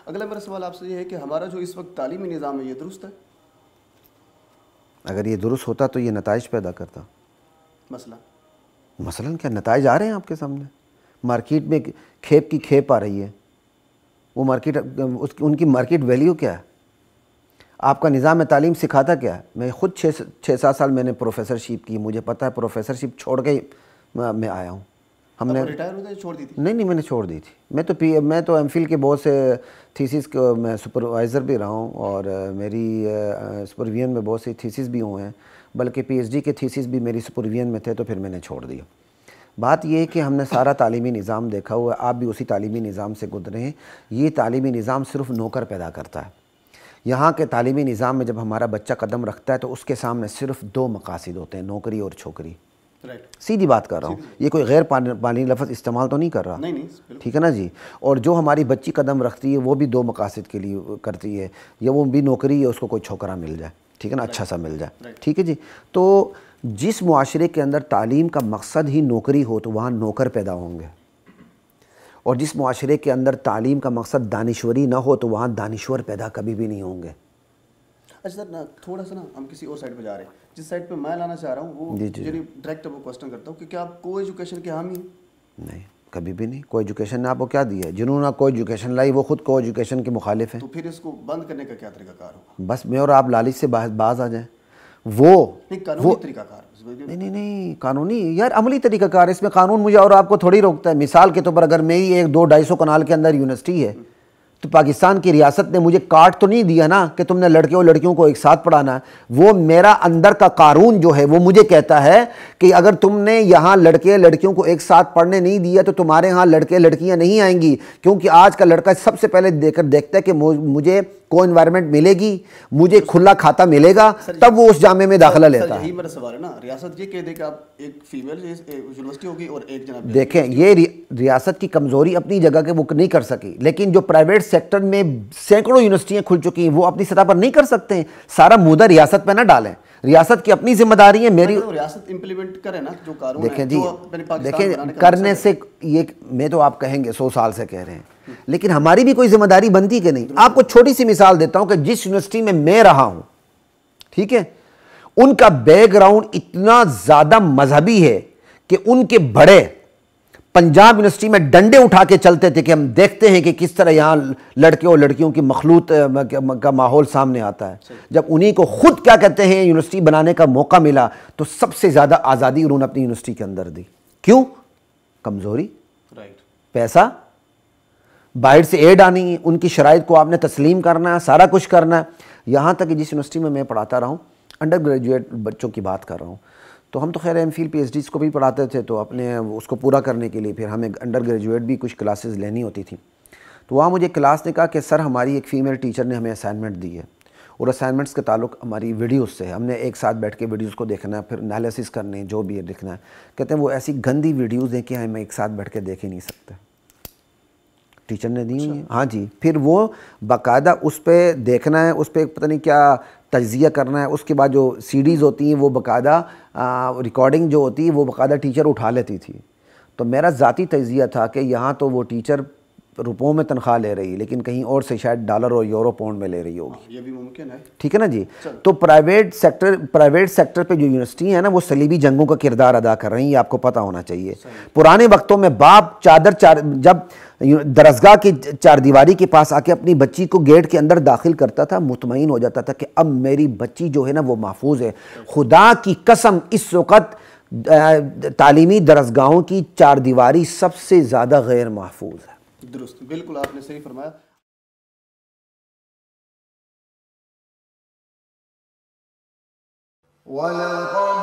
اگلا میرا سوال آپ سے یہ ہے کہ ہمارا جو اس وقت تعلیمی نظام ہے یہ درست ہے؟ اگر یہ درست ہوتا تو یہ نتائج پیدا کرتا. مثلاً کیا نتائج آ رہے ہیں آپ کے سامنے؟ مارکیٹ میں کھیپ کی کھیپ آ رہی ہے. وہ مارکیٹ ان کی مارکیٹ ویلیو کیا ہے؟ آپ کا نظام تعلیم سکھاتا کیا ہے؟ میں خود 6-7 سال میں نے پروفیسرشپ کی, مجھے پتہ ہے پروفیسرشپ چھوڑ کے میں آیا ہوں. ہم نے ریٹائر ہوتے چھوڑ دی تھی؟ نہیں میں نے چھوڑ دی تھی. میں تو ایم فل کے بہت سے تھیسس کو میں سپروائزر بھی رہا ہوں, اور میری سپرویژن میں بہت سی تھیسس بھی ہوئے ہیں, بلکہ پی ایچ ڈی کے تھیسس بھی میری سپرویژن میں تھے, تو پھر میں نے چھوڑ دیا. بات یہ ہے کہ ہم نے سارا تعلیمی نظام دیکھا ہوا ہے, آپ بھی اسی تعلیمی نظام سے گزرے ہیں. یہ تعلیمی نظام صرف نوکر پیدا کرتا ہے. یہاں کے تعلیمی نظام میں جب ہمارا بچہ قدم رکھتا ہے تو اس کے سامنے صرف 2 مقاصد ہوتے ہیں, نوکری اور چھوکری. سیدھی بات کر رہا ہوں, یہ کوئی غیر پانی لفظ استعمال تو نہیں کر رہا, ٹھیک ہے نا جی. اور جو ہماری بچی قدم رکھتی ہے وہ بھی 2 مقاصد کے لیے کرتی ہے, یا وہ بھی نوکری ہے, اس کو کوئی چھوکرا مل جائے, ٹھیک ہے نا, اچھا سا مل جائے, ٹھیک ہے جی. تو جس معاشرے کے اندر تعلیم کا مقصد ہی نوکری ہو تو وہاں نوکر پیدا ہوں گے, اور جس معاشرے کے اندر تعلیم کا مقصد دانشوری نہ ہو تو وہاں دانشور پیدا کبھی بھی نہیں ہوں گے. اچھا سر, تھوڑا سا نا ہم کسی اور سائڈ پہ جا رہے ہیں. جس سائڈ پہ میں لانا چاہ رہا ہوں وہ یعنی ڈائریکٹ وہ کوسچن کرتا ہوں کہ کیا آپ کو ایجوکیشن کے حامی ہیں؟ نہیں, کبھی بھی نہیں. کو ایجوکیشن نے آپ کو کیا دی ہے؟ جنہوں نے کو ایجوکیشن لائی وہ خود کو ایجوکیشن کے مخالف ہیں. تو پھر اس کو بند کرنے کا کیا طریقہ کار ہوگا؟ بس میں اور آپ لالچ سے باز آ جائیں. وہ قانونی طریقہ کار نہیں قانونی یار عملی طریقہ کار. اس میں قانون مجھے اور آپ کو تھوڑی روکتا ہے. مثال کے طور پر اگر میری 1-2-250 کنال کے اندر یونیورسٹی ہے تو پاکستان کی ریاست نے مجھے کارڈ تو نہیں دیا نا کہ تم نے لڑکے اور لڑکیوں کو ایک ساتھ پڑھانا ہے. وہ میرا اندر کا قانون جو ہے وہ مجھے کہتا ہے کہ اگر تم نے یہاں لڑکے لڑکیوں کو ایک ساتھ پڑھنے نہیں دیا تو تمہارے ہاں لڑکے لڑکیاں نہیں آئیں گی, کیونکہ آج کا لڑکا سب سے پہلے دیکھتا ہے کہ مجھے کو انوائرمنٹ ملے گی, مجھے کھلا کھاتا ملے گا, تب وہ اس جامعہ میں داخلہ لیتا ہے. یہی میرا سوال ہے نا, ریاست یہ کہہ دے کہ آپ ایک فیمیل یونیورسٹی ہوگی اور ایک جناب. دیکھیں یہ ریاست کی کمزوری اپنی جگہ کے وہ نہیں کر سکی, لیکن جو پرائیویٹ سیکٹر میں سینکڑوں یونیورسٹیاں کھل چکی ہیں وہ اپنی سطح پر نہیں کر سکتے ہیں. سارا مودہ ریاست پہ نہ ڈالیں, ریاست کی اپنی ذمہ داری ہے. میری ریاست امپلیمنٹ کرے نا جو قانون دیکھیں جی, دیکھیں کرنے سے یہ میں تو آپ کہیں گے 100 سال سے کہہ رہے ہیں, لیکن ہماری بھی کوئی ذمہ داری بنتی کہ نہیں. آپ کو چھوٹی سی مثال دیتا ہوں کہ جس یونیورسٹی میں رہا ہوں, ٹھیک ہے, ان کا بیک گراؤنڈ اتنا زیادہ مذہبی ہے کہ ان کے بڑے پنجاب یونیورسٹی میں ڈنڈے اٹھا کے چلتے تھے کہ ہم دیکھتے ہیں کہ کس طرح یہاں لڑکے اور لڑکیوں کی مخلوط کا ماحول سامنے آتا ہے. جب انہی کو خود کیا کہتے ہیں یونیورسٹی بنانے کا موقع ملا تو سب سے زیادہ آزادی انہوں نے اپنی یونیورسٹی کے اندر دی. کیوں؟ کمزوری, پیسہ, باہر سے ایڈ آنی, ان کی شرائط کو آپ نے تسلیم کرنا ہے, سارا کچھ کرنا ہے. یہاں تک کہ جس یونیورسٹی میں پڑھاتا رہا ہوں, انڈر گریجویٹ بچوں کی بات کر رہا ہوں, تو ہم تو خیر M Phil P H Ds کو بھی پڑھاتے تھے, تو اپنے اس کو پورا کرنے کے لیے پھر ہمیں انڈر گریجویٹ بھی کچھ کلاسز لینی ہوتی تھیں. تو وہاں مجھے کلاس نے کہا کہ سر ہماری ایک فیمیل ٹیچر نے ہمیں اسائنمنٹ دی ہے, اور اسائنمنٹس کے تعلق ہماری ویڈیوز سے ہے, ہم نے ایک ساتھ بیٹھ کے ویڈیوز کو دیکھنا ہے, پھر انالیسس کرنے, جو بھی ہے دیکھنا ہے. کہتے ہیں وہ ایسی گندی ویڈیوز ہیں کہ ہم ایک ساتھ بیٹھ کے دیکھ ہی نہیں سکتے. ٹیچر نے دی ہوئی ہیں, ہاں جی. پھر وہ باقاعدہ اس پہ دیکھنا ہے, اس پہ پتہ نہیں کیا تجزیہ کرنا ہے. اس کے بعد جو سی ڈیز ہوتی ہیں وہ باقاعدہ ریکارڈنگ جو ہوتی ہے وہ باقاعدہ ٹیچر اٹھا لیتی تھی. تو میرا ذاتی تجزیہ تھا کہ یہاں تو وہ ٹیچر روپوں میں تنخواہ لے رہی ہے, لیکن کہیں اور سے شاید ڈالر اور یورو پاؤنڈ میں لے رہی ہوگی. یہ بھی ممکن ہے, ٹھیک ہے نا جی. تو پرائیویٹ سیکٹر پہ جو یونیورسٹی ہیں نا وہ صلیبی جنگوں کا کردار ادا کر رہی ہیں, یہ آپ کو پتہ ہونا چاہیے. پرانے وقتوں میں باپ جب درسگاہ کی چار دیواری کے پاس آ کے اپنی بچی کو گیٹ کے اندر داخل کرتا تھا, مطمئن ہو جاتا تھا کہ اب میری بچی جو ہے نا وہ محفوظ ہے. خدا کی قسم اس وقت تعلیمی درسگاہوں کی چار دیواری سب سے زیادہ غیر محفوظ ہے. درست, بالکل آپ نے صحیح فرمایا. وَلَقَدْ